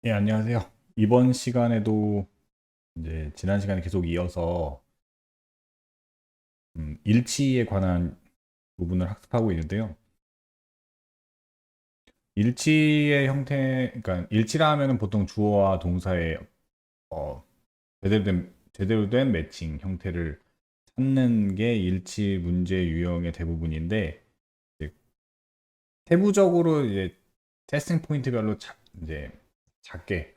예, 안녕하세요. 이번 시간에도 이제 지난 시간에 계속 이어서 일치에 관한 부분을 학습하고 있는데요. 일치의 형태, 그러니까 일치라 하면은 보통 주어와 동사의 어, 제대로 된 매칭 형태를 찾는 게 일치 문제 유형의 대부분인데, 이제 세부적으로 이제 테스팅 포인트별로 이제 작게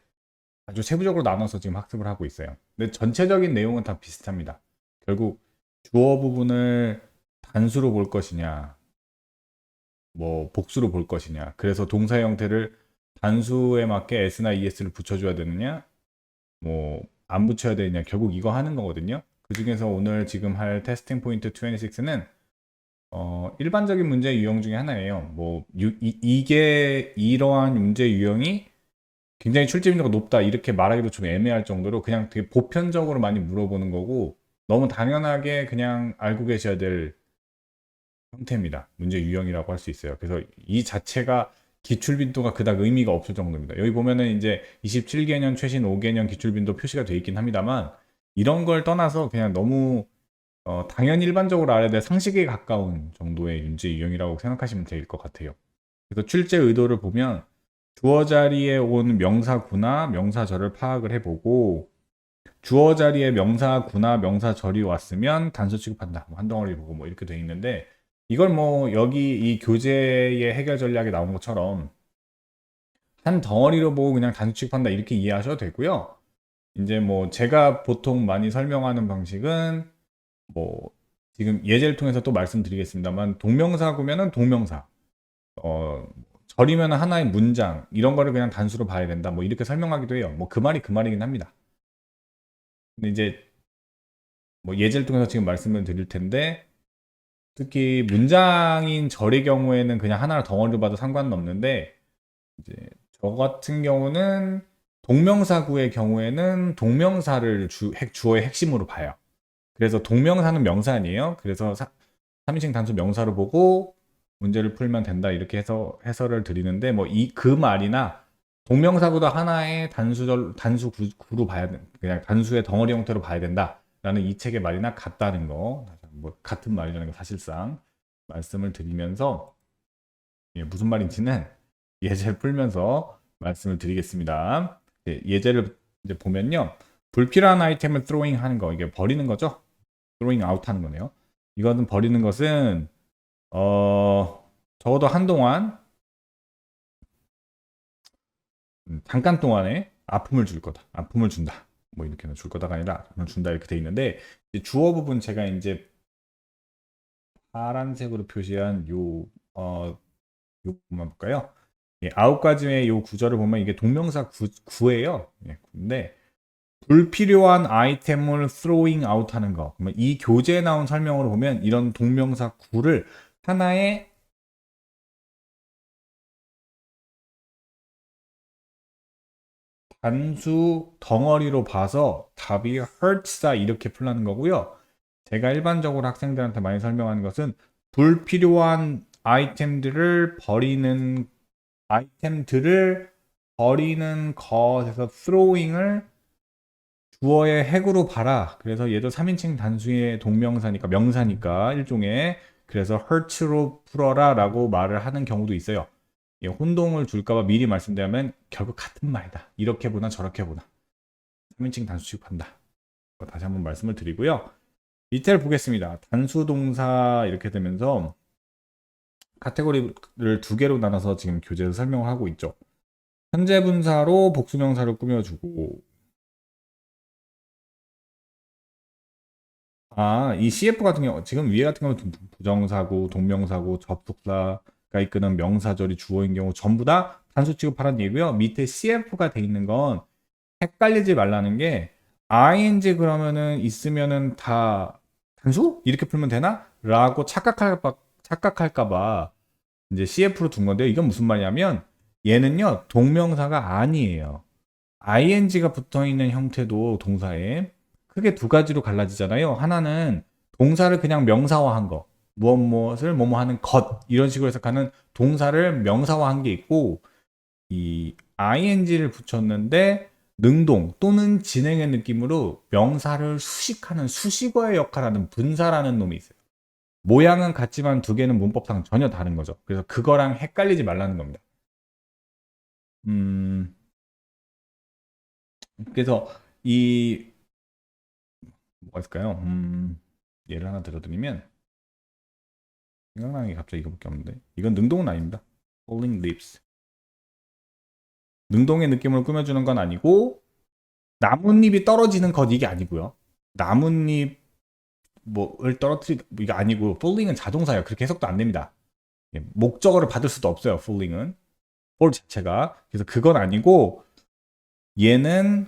아주 세부적으로 나눠서 지금 학습을 하고 있어요. 근데 전체적인 내용은 다 비슷합니다. 결국 주어 부분을 단수로 볼 것이냐, 뭐 복수로 볼 것이냐. 그래서 동사 형태를 단수에 맞게 s나 es를 붙여줘야 되느냐, 뭐 안 붙여야 되느냐. 결국 이거 하는 거거든요. 그 중에서 오늘 지금 할 테스팅 포인트 26는 일반적인 문제 유형 중에 하나예요. 뭐 이게 이러한 문제 유형이 굉장히 출제빈도가 높다 이렇게 말하기도 좀 애매할 정도로 그냥 되게 보편적으로 많이 물어보는 거고 너무 당연하게 그냥 알고 계셔야 될 형태입니다. 문제 유형이라고 할 수 있어요. 그래서 이 자체가 기출빈도가 그닥 의미가 없을 정도입니다. 여기 보면은 이제 27개년, 최신 5개년 기출빈도 표시가 되어 있긴 합니다만 이런 걸 떠나서 그냥 너무 당연히 일반적으로 알아야 될 상식에 가까운 정도의 문제 유형이라고 생각하시면 될 것 같아요. 그래서 출제 의도를 보면 주어 자리에 온 명사구나 명사절을 파악을 해보고 주어 자리에 명사구나 명사절이 왔으면 단수 취급한다. 뭐 한 덩어리 보고 뭐 이렇게 돼 있는데 이걸 뭐 여기 이 교재의 해결 전략에 나온 것처럼 한 덩어리로 보고 그냥 단수 취급한다 이렇게 이해하셔도 되고요. 이제 뭐 제가 보통 많이 설명하는 방식은 뭐 지금 예제를 통해서 또 말씀드리겠습니다만 동명사구면은 동명사 어, 절이면 하나의 문장 이런 거를 그냥 단수로 봐야 된다. 뭐 이렇게 설명하기도 해요. 뭐 그 말이 그 말이긴 합니다. 근데 이제 뭐 예제를 통해서 지금 말씀을 드릴 텐데 특히 문장인 절의 경우에는 그냥 하나를 덩어리로 봐도 상관은 없는데 이제 저 같은 경우는 동명사구의 경우에는 동명사를 주어의 핵심으로 봐요. 그래서 동명사는 명사 아니에요. 그래서 3인칭 단수 명사로 보고 문제를 풀면 된다 이렇게 해서 해설을 드리는데 뭐 그 말이나 동명사보다 하나의 단수 구로 봐야 돼. 그냥 단수의 덩어리 형태로 봐야 된다라는 이 책의 말이나 같다는 거, 뭐 같은 말이라는 거 사실상 말씀을 드리면서 무슨 말인지는 예제를 풀면서 말씀을 드리겠습니다. 예제를 이제 보면요. 불필요한 아이템을 throwing 하는 거, 이게 버리는 거죠. throwing out 하는 거네요. 이거는 버리는 것은 적어도 한동안 잠깐 동안에 아픔을 줄 거다. 아픔을 준다. 뭐 이렇게는 줄 거다가 아니라 아픔을 준다 이렇게 돼 있는데 이제 주어 부분 제가 이제 파란색으로 표시한 요 부분만 볼까요? 예, 9가지의 요 구절을 보면 이게 동명사 구예요. 예, 근데 불필요한 아이템을 throwing out 하는 거. 그러면 이 교재에 나온 설명으로 보면 이런 동명사 구를 하나의 단수 덩어리로 봐서 답이 hurts다 이렇게 풀라는 거고요. 제가 일반적으로 학생들한테 많이 설명하는 것은 불필요한 아이템들을 버리는 것에서 throwing을 주어의 핵으로 봐라. 그래서 얘도 3인칭 단수의 동명사니까 명사니까 일종의 그래서 hurt로 풀어라 라고 말을 하는 경우도 있어요. 혼동을 줄까봐 미리 말씀드리면 결국 같은 말이다. 이렇게 보나 저렇게 보나. 3인칭 단수 취급한다. 다시 한번 말씀을 드리고요. 밑에를 보겠습니다. 단수 동사 이렇게 되면서 카테고리를 두 개로 나눠서 지금 교재에서 설명을 하고 있죠. 현재 분사로 복수명사를 꾸며주고 이 CF 같은 경우 지금 위에 같은 경우 부정사고, 동명사고, 접속사가 이끄는 명사절이 주어인 경우 전부 다 단수 취급하라는 얘기고요. 밑에 CF가 돼 있는 건 헷갈리지 말라는 게 ing 그러면은 있으면은 다 단수? 이렇게 풀면 되나? 라고 착각할까 봐 이제 CF로 둔 건데요. 이건 무슨 말이냐면 얘는요. 동명사가 아니에요. ing가 붙어 있는 형태도 동사에 크게 두 가지로 갈라지잖아요. 하나는 동사를 그냥 명사화한 거. 무엇을 뭐뭐 하는 것 이런 식으로 해석하는 동사를 명사화한 게 있고 이 ing를 붙였는데 능동 또는 진행의 느낌으로 명사를 수식하는 수식어의 역할하는 분사라는 놈이 있어요. 모양은 같지만 두 개는 문법상 전혀 다른 거죠. 그래서 그거랑 헷갈리지 말라는 겁니다. 음, 그래서 이 뭐가 있을까요? 예를 하나 들어드리면 생각나는 게 갑자기 이거밖에 없는데 이건 능동은 아닙니다. Falling leaves. 능동의 느낌을 꾸며주는 건 아니고 나뭇잎이 떨어지는 것 이게 아니고요. 나뭇잎 뭐를 떨어뜨리 이게 아니고 falling은 자동사예요. 그렇게 해석도 안 됩니다. 목적어를 받을 수도 없어요. falling은 fall 자체가 그래서 그건 아니고 얘는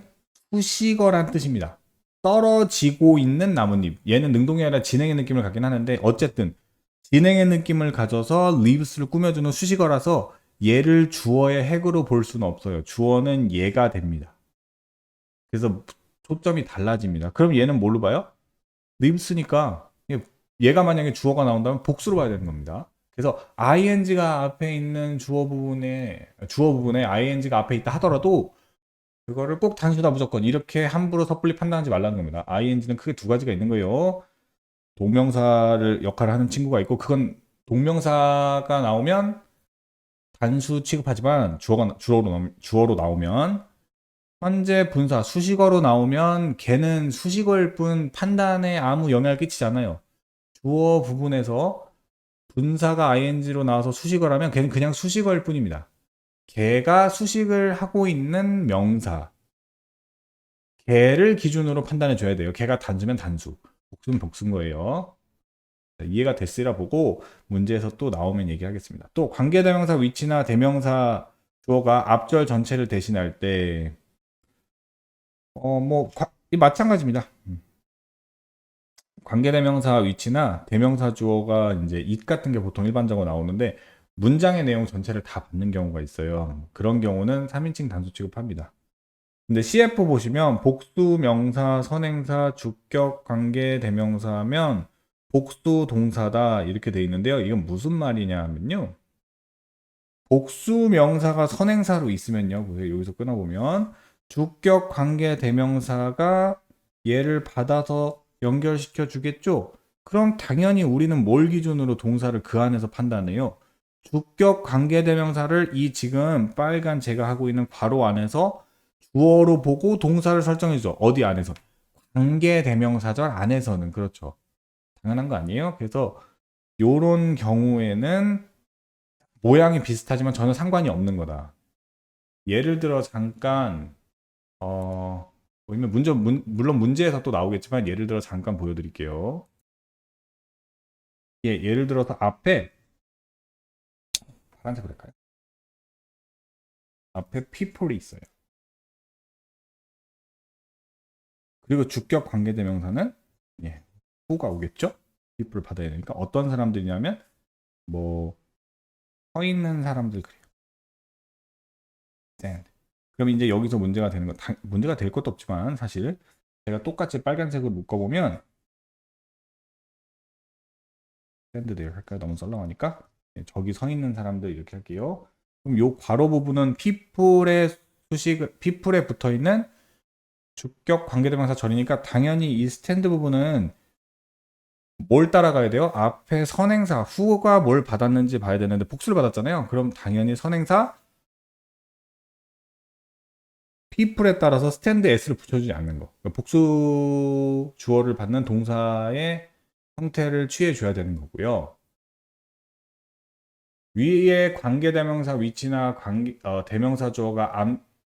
수식어란 뜻입니다. 떨어지고 있는 나뭇잎. 얘는 능동이 아니라 진행의 느낌을 갖긴 하는데 어쨌든 진행의 느낌을 가져서 leaves를 꾸며주는 수식어라서 얘를 주어의 핵으로 볼 수는 없어요. 주어는 얘가 됩니다. 그래서 초점이 달라집니다. 그럼 얘는 뭘로 봐요? leaves니까 얘가 만약에 주어가 나온다면 복수로 봐야 되는 겁니다. 그래서 ing가 앞에 있는 주어 부분에 ing가 앞에 있다 하더라도 그거를 꼭 단수다 무조건 이렇게 함부로 섣불리 판단하지 말라는 겁니다. ing는 크게 두 가지가 있는 거예요. 동명사를 역할을 하는 친구가 있고 그건 동명사가 나오면 단수 취급하지만 주어로 나오면 현재 분사 수식어로 나오면 걔는 수식어일 뿐 판단에 아무 영향을 끼치지 않아요. 주어 부분에서 분사가 ing로 나와서 수식어라면 걔는 그냥 수식어일 뿐입니다. 걔가 수식을 하고 있는 명사 걔를 기준으로 판단해 줘야 돼요. 걔가 단수면 단수, 복수는 복수인 거예요. 자, 이해가 됐으라 보고 문제에서 또 나오면 얘기하겠습니다. 또 관계대명사 위치나 대명사 주어가 앞절 전체를 대신할 때 마찬가지입니다. 관계대명사 위치나 대명사 주어가 이제 it 같은 게 보통 일반적으로 나오는데 문장의 내용 전체를 다 받는 경우가 있어요. 그런 경우는 3인칭 단수 취급합니다. 근데 CF 보시면 복수 명사, 선행사, 주격, 관계, 대명사면 복수 동사다 이렇게 돼 있는데요. 이건 무슨 말이냐 하면요. 복수 명사가 선행사로 있으면요. 보세요. 여기서 끊어보면 주격, 관계, 대명사가 얘를 받아서 연결시켜 주겠죠. 그럼 당연히 우리는 뭘 기준으로 동사를 그 안에서 판단해요. 주격, 관계, 대명사를 이 지금 빨간 제가 하고 있는 괄호 안에서 주어로 보고 동사를 설정해줘. 어디 안에서? 관계 대명사절 안에서는 그렇죠. 당연한 거 아니에요? 그래서 요런 경우에는 모양이 비슷하지만 전혀 상관이 없는 거다. 예를 들어 잠깐 보이면 물론 문제에서 또 나오겠지만 예를 들어 잠깐 보여드릴게요. 예를 들어서 앞에 파란색으로 할까요? 앞에 people이 있어요. 그리고 주격 관계대명사는 who가 오겠죠? people을 받아야 되니까 어떤 사람들이냐면 뭐 서 있는 사람들 그래요. stand. 그럼 이제 여기서 문제가 되는 건 문제가 될 것도 없지만 사실 제가 똑같이 빨간색으로 묶어보면 stand there 할까요? 너무 썰렁하니까 저기 서 있는 사람들 이렇게 할게요. 그럼 요 괄호 부분은 people에 붙어 있는 주격 관계대명사 절이니까 당연히 이 스탠드 부분은 뭘 따라가야 돼요? 앞에 선행사 who가 뭘 받았는지 봐야 되는데 복수를 받았잖아요. 그럼 당연히 선행사 people에 따라서 스탠드 s를 붙여주지 않는 거. 그러니까 복수 주어를 받는 동사의 형태를 취해줘야 되는 거고요. 위에 관계대명사 위치나 대명사 주어가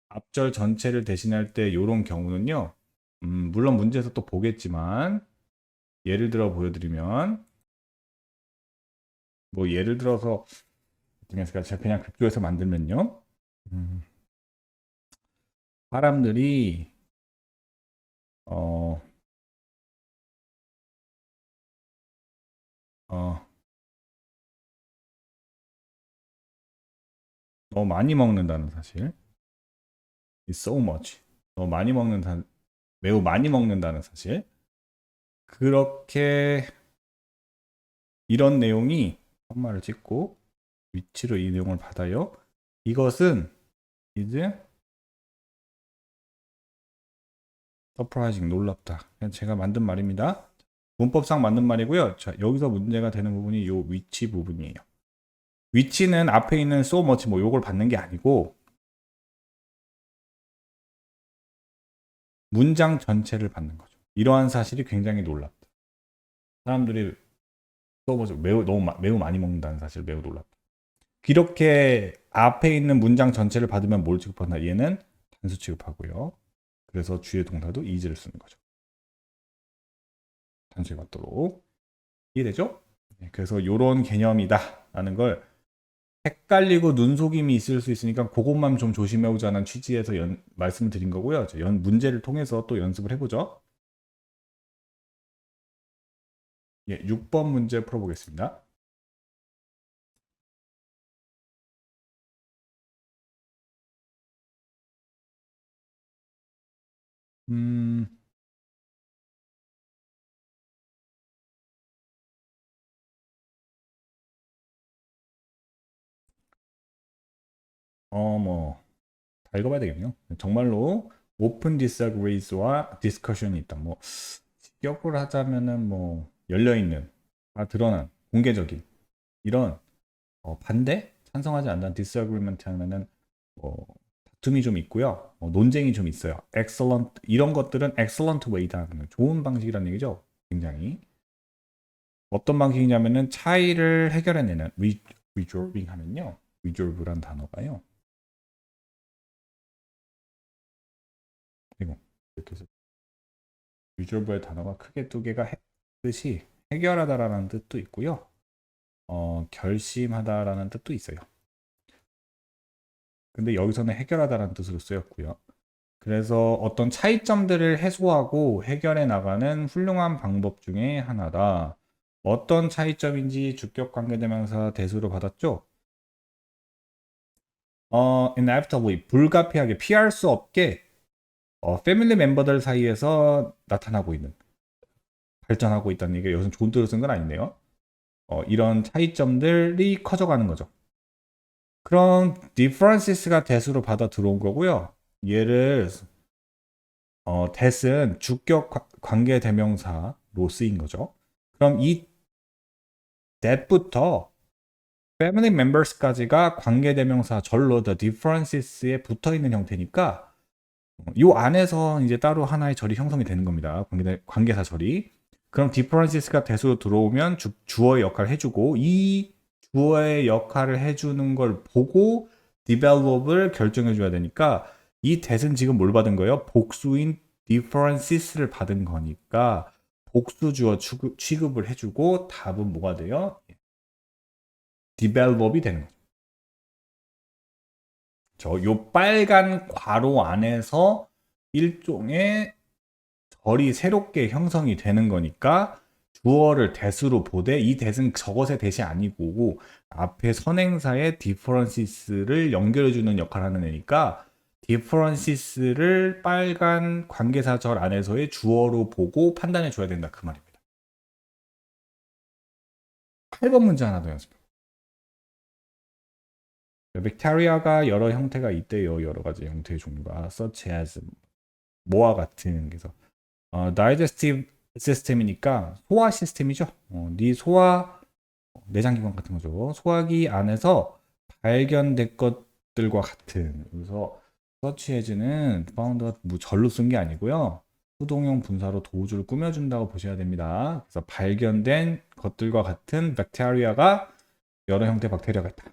앞절 전체를 대신할 때 이런 경우는요. 물론 문제에서 또 보겠지만 예를 들어 보여드리면 뭐 예를 들어서 제가 그냥 급조해서 만들면요. 사람들이 어, 어, 너무 많이 먹는다는 사실. It's so much. 너무 많이 매우 많이 먹는다는 사실. 그렇게 이런 내용이 콤마를 찍고 위치로 이 내용을 받아요. 이것은 is surprising, 놀랍다. 그냥 제가 만든 말입니다. 문법상 맞는 말이고요. 자, 여기서 문제가 되는 부분이 요 위치 부분이에요. 위치는 앞에 있는 so much 뭐 요걸 받는 게 아니고 문장 전체를 받는 거죠. 이러한 사실이 굉장히 놀랍다. 사람들이 so much 매우 많이 먹는다는 사실 매우 놀랍다. 이렇게 앞에 있는 문장 전체를 받으면 뭘 취급하나? 얘는 단수 취급하고요. 그래서 주의 동사도 is를 쓰는 거죠. 단수에 맞도록. 이해되죠? 그래서 이런 개념이다라는 걸 헷갈리고 눈속임이 있을 수 있으니까 그것만 좀 조심해보자는 취지에서 말씀을 드린 거고요. 문제를 통해서 또 연습을 해보죠. 예, 6번 문제 풀어보겠습니다. 음, 다 읽어봐야 되겠네요. 정말로 open disagrees와 discussion이 있다. 뭐 직역을 하자면은 뭐 열려있는, 다 드러난, 공개적인 이런 반대, 찬성하지 않는 disagreement 하면은 뭐 다툼이 좀 있고요. 논쟁이 좀 있어요. excellent 이런 것들은 excellent way다. 좋은 방식이라는 얘기죠. 굉장히 어떤 방식이냐면은 차이를 해결해내는 resolving 하면요. resolve란 단어가요. 그리고 이렇게 해서 resolve의 단어가 크게 두 개가 뜻이 해결하다라는 뜻도 있고요. 결심하다라는 뜻도 있어요. 근데 여기서는 해결하다라는 뜻으로 쓰였고요. 그래서 어떤 차이점들을 해소하고 해결해 나가는 훌륭한 방법 중에 하나다. 어떤 차이점인지 주격 관계대명사 대수로 받았죠? inevitably, 불가피하게 피할 수 없게 패밀리 멤버들 사이에서 나타나고 있는, 발전하고 있다는 얘기가 여기서 좋은 뜻으로 쓴 건 아닌데요. 이런 차이점들이 커져가는 거죠. 그럼 differences가 대수로 받아 들어온 거고요. 얘를 that은 주격 관계대명사로 쓰인 거죠. 그럼 이 that부터 family members까지가 관계대명사 절로 the differences에 붙어 있는 형태니까 이 안에서 이제 따로 하나의 절이 형성이 되는 겁니다. 관계사 절이. 그럼 differences가 대수로 들어오면 주어의 역할을 해주고 이 주어의 역할을 해주는 걸 보고 develop을 결정해줘야 되니까 이 that은 지금 뭘 받은 거예요? 복수인 differences를 받은 거니까 복수 주어 취급을 해주고 답은 뭐가 돼요? develop이 되는 거죠. 요 빨간 괄호 안에서 일종의 절이 새롭게 형성이 되는 거니까 주어를 that으로 보되 이 that은 저것의 that이 아니고 앞에 선행사의 differences를 연결해주는 역할을 하는 애니까 differences를 빨간 관계사절 안에서의 주어로 보고 판단해 줘야 된다 그 말입니다. 8번 문제 하나 더 연습해. 벡테리아가 여러 형태가 있대요. 여러 가지 형태의 종류가 such as 뭐와 같은. 그래서 digestive 시스템이니까 소화 시스템이죠. 네 소화 내장기관 같은 거죠. 소화기 안에서 발견된 것들과 같은. 그래서 such as는 found가 뭐 절로 쓴 게 아니고요. 수동형 분사로 도주를 꾸며준다고 보셔야 됩니다. 그래서 발견된 것들과 같은 벡테리아가 여러 형태의 박테리아가 있다.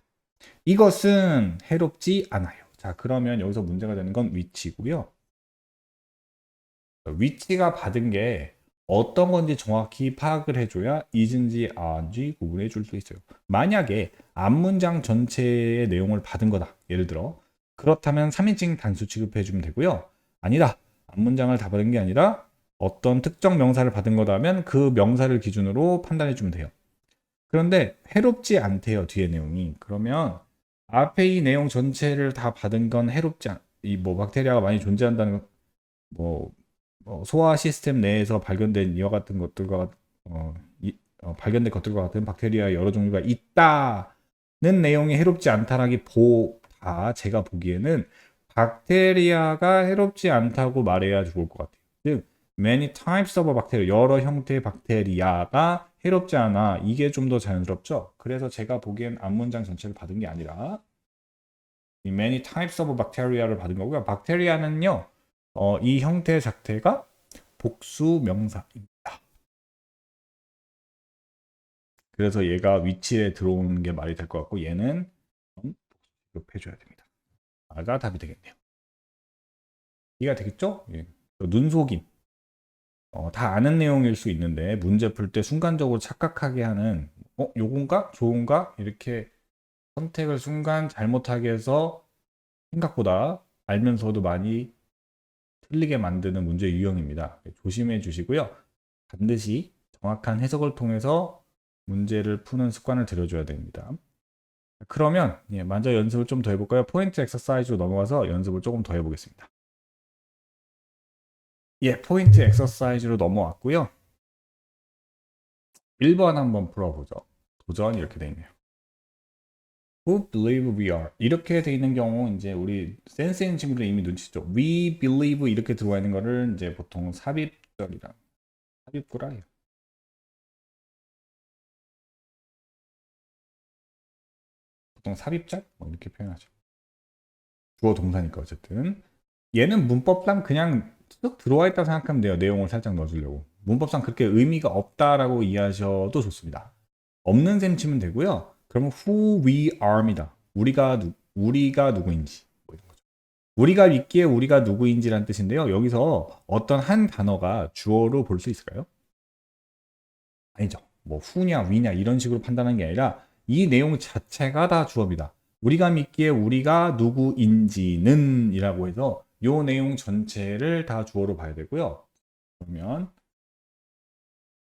이것은 해롭지 않아요. 자, 그러면 여기서 문제가 되는 건 위치고요. 위치가 받은 게 어떤 건지 정확히 파악을 해줘야 is인지 aren지 구분해 줄 수 있어요. 만약에 앞문장 전체의 내용을 받은 거다. 예를 들어 그렇다면 3인칭 단수 취급해 주면 되고요. 아니다. 앞문장을 다 받은 게 아니라 어떤 특정 명사를 받은 거다면 그 명사를 기준으로 판단해 주면 돼요. 그런데 해롭지 않대요. 뒤에 내용이. 그러면 앞에 이 내용 전체를 다 받은 건 해롭지 않, 이뭐 박테리아가 많이 존재한다는 뭐 소화 시스템 내에서 발견된 이와 같은 것들과 발견된 것들과 같은 박테리아 여러 종류가 있다는 내용이 해롭지 않다라기 보다 제가 보기에는 박테리아가 해롭지 않다고 말해야 좋을 것 같아요. 즉, many types of bacteria, 여러 형태의 박테리아가 해롭지 않아. 이게 좀 더 자연스럽죠? 그래서 제가 보기엔 앞문장 전체를 받은 게 아니라 이 many types of bacteria를 받은 거고요. 박테리아는요, 이 형태 자체가 복수 명사입니다. 그래서 얘가 위치에 들어오는 게 말이 될 것 같고 얘는 복수해줘야 됩니다. 아가 답이 되겠네요. 이해가 되겠죠? 예. 눈속임. 다 아는 내용일 수 있는데 문제 풀 때 순간적으로 착각하게 하는 요건가? 좋은가? 이렇게 선택을 순간 잘못하게 해서 생각보다 알면서도 많이 틀리게 만드는 문제 유형입니다. 조심해 주시고요. 반드시 정확한 해석을 통해서 문제를 푸는 습관을 들여줘야 됩니다. 그러면 먼저 연습을 좀 더 해볼까요? 포인트 엑서사이즈로 넘어가서 연습을 조금 더 해보겠습니다. 포인트 엑서사이즈로 넘어왔고요. 1번 한번 풀어보죠. 도전 이렇게 돼 있네요. Who believe we are? 이렇게 돼 있는 경우 이제 우리 센스 있는 친구들 이미 눈치죠. We believe 이렇게 들어와 있는 거를 이제 보통 삽입절이랑 삽입구라 해요. 보통 삽입절 이렇게 표현하죠. 주어 동사니까 어쨌든 얘는 문법상 그냥 쭉 들어와 있다고 생각하면 돼요. 내용을 살짝 넣어주려고. 문법상 그렇게 의미가 없다라고 이해하셔도 좋습니다. 없는 셈 치면 되고요. 그러면 who we are입니다. 우리가 누구인지 뭐 이런 거죠. 우리가 믿기에 우리가 누구인지란 뜻인데요. 여기서 어떤 한 단어가 주어로 볼 수 있을까요? 아니죠. 뭐 who냐 we냐 이런 식으로 판단하는 게 아니라 이 내용 자체가 다 주어입니다. 우리가 믿기에 우리가 누구인지는 이라고 해서 이 내용 전체를 다 주어로 봐야 되고요. 그러면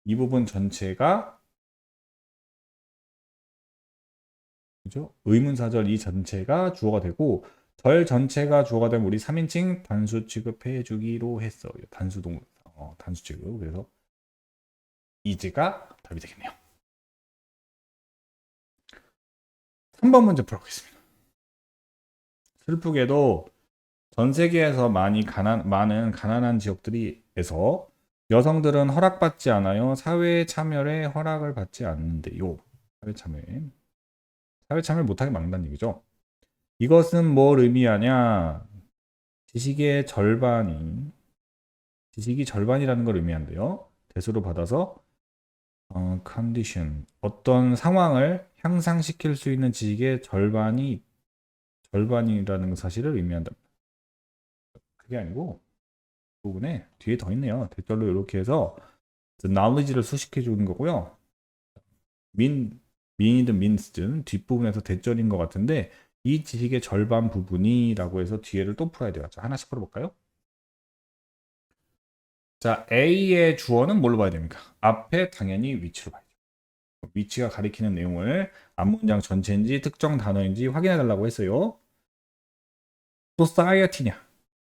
이 부분 전체가 그죠? 의문사절 이 전체가 주어가 되고 절 전체가 주어가 되면 우리 3인칭 단수 취급해 주기로 했어요. 단수 취급. 그래서 이제가 답이 되겠네요. 3번 문제 풀어보겠습니다. 슬프게도 전 세계에서 많은 가난한 지역들에서 여성들은 허락받지 않아요. 사회 참여에 허락을 받지 않는데요. 사회 참여를 못하게 막는다는 얘기죠. 이것은 뭘 의미하냐? 지식이 절반이라는 걸 의미한대요. 대수로 받아서 condition 어떤 상황을 향상시킬 수 있는 지식의 절반이라는 사실을 의미한다. 그게 아니고 부분에 뒤에 더 있네요. 대절로 이렇게 해서 knowledge를 수식해 주는 거고요. mean이든 means든 뒷부분에서 대절인 것 같은데 이 지식의 절반 부분이라고 해서 뒤에를 또 풀어야 돼요. 자, 하나씩 풀어볼까요? 자, A의 주어는 뭘로 봐야 됩니까? 앞에 당연히 위치로 봐야죠. 위치가 가리키는 내용을 앞문장 전체인지 특정 단어인지 확인해 달라고 했어요. society냐,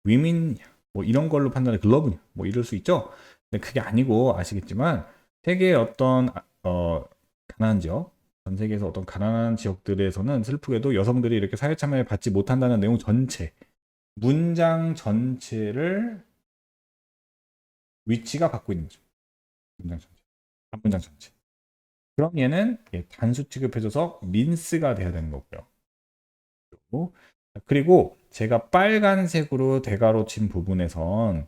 women이냐, 뭐 이런 걸로 판단해 글로브냐, 뭐 이럴 수 있죠. 근데 그게 아니고 아시겠지만 세계의 어떤 가난한 지역, 전 세계에서 어떤 가난한 지역들에서는 슬프게도 여성들이 이렇게 사회 참여를 받지 못한다는 내용 전체, 문장 전체를 위치가 갖고 있는 거죠. 문장 전체, 한 문장 전체. 그럼 얘는 단수 취급해줘서 민스가 돼야 되는 거고요. 그리고 제가 빨간색으로 대괄호 친 부분에선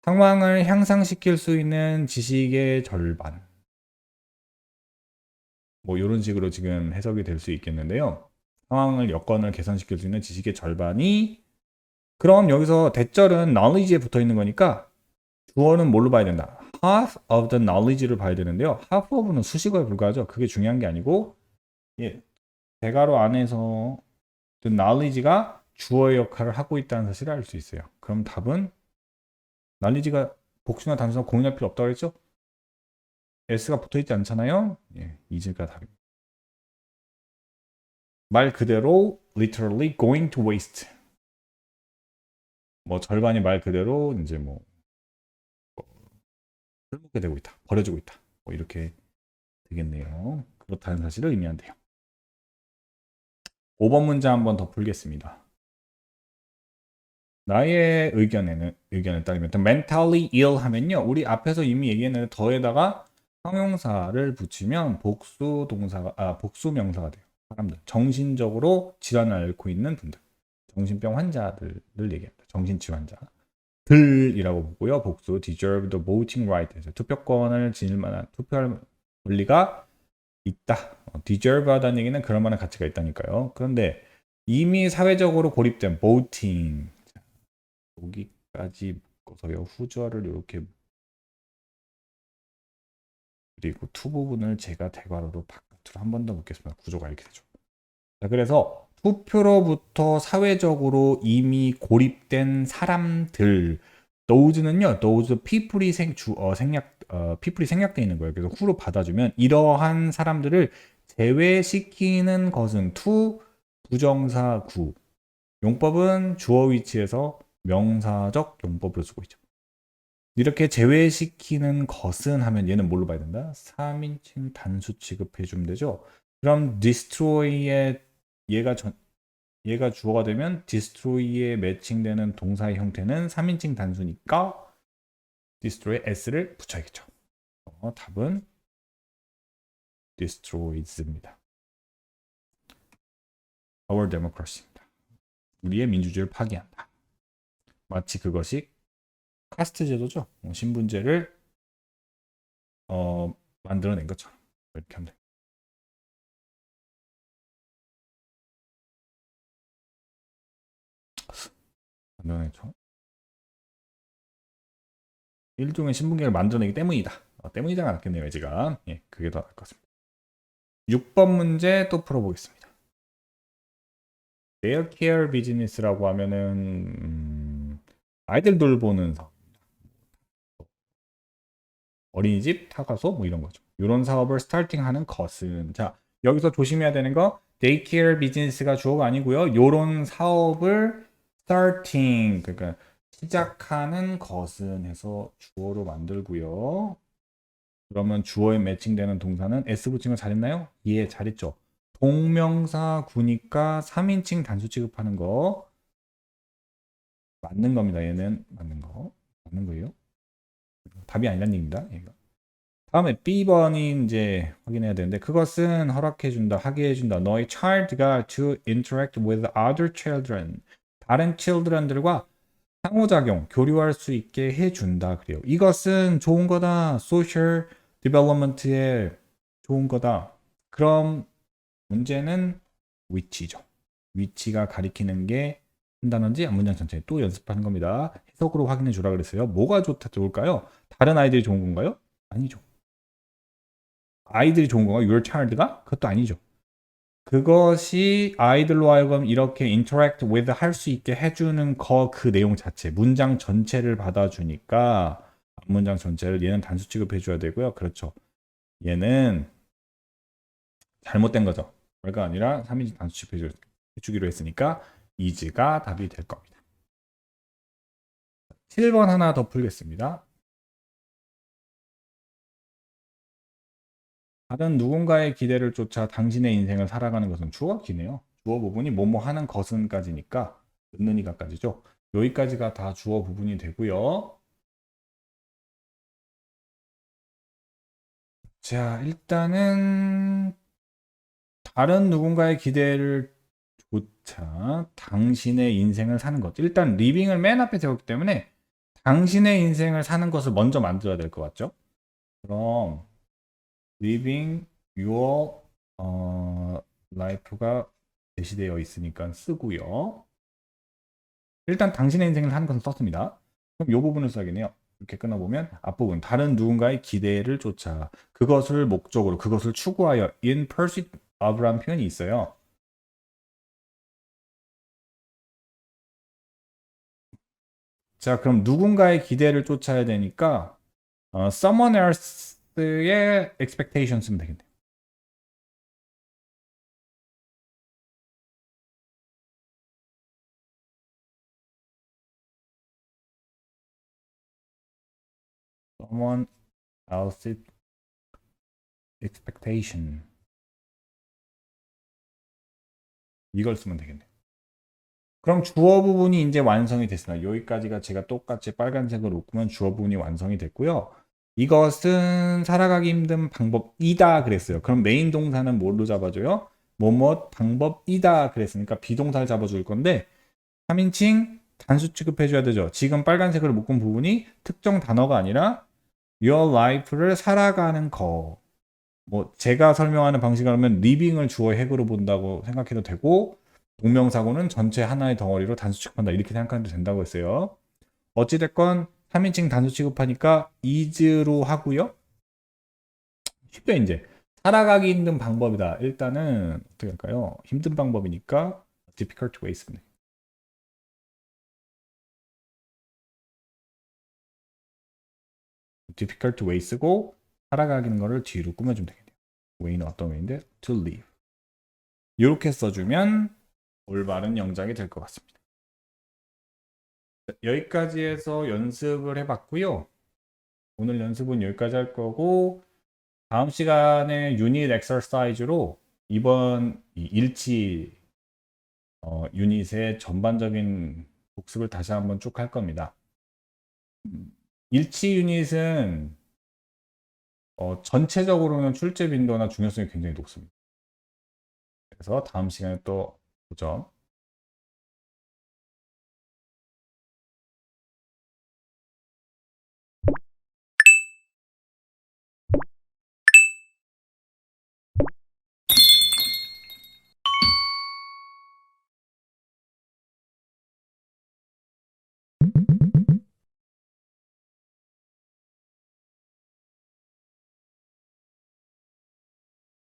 상황을 향상시킬 수 있는 지식의 절반 뭐 이런 식으로 지금 해석이 될 수 있겠는데요. 상황을 여건을 개선시킬 수 있는 지식의 절반이 그럼 여기서 대절은 knowledge에 붙어 있는 거니까 주어는 뭘로 봐야 된다? half of the knowledge를 봐야 되는데요. half of는 수식어에 불과하죠. 그게 중요한 게 아니고 대괄호 안에서 the knowledge가 주어의 역할을 하고 있다는 사실을 알 수 있어요. 그럼 답은 knowledge가 복수나 단수나 고민할 필요 없다고 했죠? s가 붙어 있지 않잖아요. 이제가 답입니다. 말 그대로 literally going to waste. 뭐 절반이 말 그대로 이제 뭐 헐먹게 되고 있다. 버려지고 있다. 뭐 이렇게 되겠네요. 그렇다는 사실을 의미한대요. 5번 문제 한번 더 풀겠습니다. 나의 의견에 따르면 mentally ill 하면요. 우리 앞에서 이미 얘기했는데 더에다가 형용사를 붙이면 복수 명사가 돼요. 사람들. 정신적으로 질환을 앓고 있는 분들. 정신병 환자들을 얘기합니다. 정신치 환자. 들이라고 보고요. 복수 deserve the voting right 해서 투표권을 지닐 만한 투표할 권리가 있다. deserve 하다는 얘기는 그럴 만한 가치가 있다니까요. 그런데 이미 사회적으로 고립된 voting 여기까지 묶어서요. 후절을 이렇게 그리고 투 부분을 제가 대괄호로 바깥으로 한 번 더 묶겠습니다. 구조가 이렇게 되죠. 자, 그래서 투표로부터 사회적으로 이미 고립된 사람들 those는요. those people이 people이 생략되어 있는 거예요. 그래서 who로 받아주면 이러한 사람들을 제외시키는 것은 to 부정사 구. 용법은 주어 위치에서 명사적 용법으로 쓰고 있죠. 이렇게 제외시키는 것은 하면 얘는 뭘로 봐야 된다? 3인칭 단수 취급해 주면 되죠. 그럼 destroy의 얘가 주어가 되면 destroy에 매칭되는 동사의 형태는 3인칭 단수니까 destroy에 s를 붙여야겠죠. 답은 destroys입니다. Our democracy입니다. 우리의 민주주의를 파괴한다. 마치 그것이 카스트 제도죠. 신분제를 만들어낸 것처럼 이렇게 하면 돼요. 만들어냈죠. 일종의 신분계를 만들어내기 때문이다. 때문이자가 낫겠네요. 지금 예, 그게 더 나을 것 같습니다. 6번 문제 또 풀어보겠습니다. 데이케어 비즈니스라고 하면은 아이들 돌보는 사업, 어린이집, 타가소 뭐 이런 거죠. 이런 사업을 스타팅하는 것은 자 여기서 조심해야 되는 거 데이케어 비즈니스가 주어가 아니고요. 이런 사업을 starting 그러니까 시작하는 것은 해서 주어로 만들고요. 그러면 주어에 매칭되는 동사는 S 붙인 거 잘했나요? 예, 잘했죠. 동명사 구니까 3인칭 단수 취급하는 거 맞는 겁니다. 얘는 맞는 거. 맞는 거예요. 답이 아니란 얘기입니다. 얘가. 다음에 B번이 이제 확인해야 되는데 그것은 허락해 준다, 하게 해 준다. 너의 child가 to interact with other children. 다른 children들과 상호작용, 교류할 수 있게 해 준다. 그래요. 이것은 좋은 거다. social development에 좋은 거다. 그럼 문제는 위치죠. 위치가 가리키는 게 한 단어인지 한 문장 전체 또 연습하는 겁니다. 해석으로 확인해 주라 그랬어요. 뭐가 좋을까요? 다른 아이들이 좋은 건가요? 아니죠. 아이들이 좋은 건가요? Your child가? 그것도 아니죠. 그것이 아이들로 하여금 이렇게 interact with 할 수 있게 해주는 그 내용 자체, 문장 전체를 받아주니까 문장 전체를 얘는 단수 취급해줘야 되고요. 그렇죠. 얘는 잘못된 거죠. 별거 아니라 3인칭 단수 취급해주기로 했으니까 is가 답이 될 겁니다. 7번 하나 더 풀겠습니다. 다른 누군가의 기대를 쫓아 당신의 인생을 살아가는 것은 주어가 기네요. 주어 부분이 뭐뭐 하는 것은까지니까 는이가까지죠. 여기까지가 다 주어 부분이 되고요. 자, 일단은 다른 누군가의 기대를 쫓아 당신의 인생을 사는 것. 일단 리빙을 맨 앞에 세웠기 때문에 당신의 인생을 사는 것을 먼저 만들어야 될 것 같죠? 그럼 living your life가 제시되어 있으니까 쓰고요. 일단 당신의 인생을 사는 것은 썼습니다. 그럼 이 부분을 써야겠네요. 이렇게 끊어보면 앞부분 다른 누군가의 기대를 쫓아 그것을 목적으로 그것을 추구하여 in pursuit of라는 표현이 있어요. 자, 그럼 누군가의 기대를 쫓아야 되니까 someone else의 expectation 쓰면 되겠네요. someone else's expectation 이걸 쓰면 되겠네요. 그럼 주어 부분이 이제 완성이 됐습니다. 여기까지가 제가 똑같이 빨간색으로 묶으면 주어 부분이 완성이 됐고요. 이것은 살아가기 힘든 방법이다 그랬어요. 그럼 메인 동사는 뭘로 잡아줘요? 뭐뭐 방법이다 그랬으니까 비동사를 잡아줄 건데 3인칭 단수 취급해줘야 되죠. 지금 빨간색으로 묶은 부분이 특정 단어가 아니라 your life를 살아가는 거. 뭐 제가 설명하는 방식을 하면 living을 주어 핵으로 본다고 생각해도 되고 동명사고는 전체 하나의 덩어리로 단수 취급한다 이렇게 생각해도 된다고 했어요. 어찌됐건 3인칭 단수 취급하니까 is로 하고요. 쉽죠 이제. 살아가기 힘든 방법이다. 일단은 어떻게 할까요? 힘든 방법이니까 difficult way 쓰면 돼요. difficult way 쓰고 살아가는 거를 뒤로 꾸며주면 되겠네요. way는 어떤 way인데? to live. 이렇게 써주면 올바른 영작이 될 것 같습니다. 여기까지 해서 연습을 해봤고요. 오늘 연습은 여기까지 할 거고 다음 시간에 유닛 엑서사이즈로 이번 이 일치 유닛의 전반적인 복습을 다시 한번 쭉 할 겁니다. 일치 유닛은 전체적으로는 출제 빈도나 중요성이 굉장히 높습니다. 그래서 다음 시간에 또 보죠.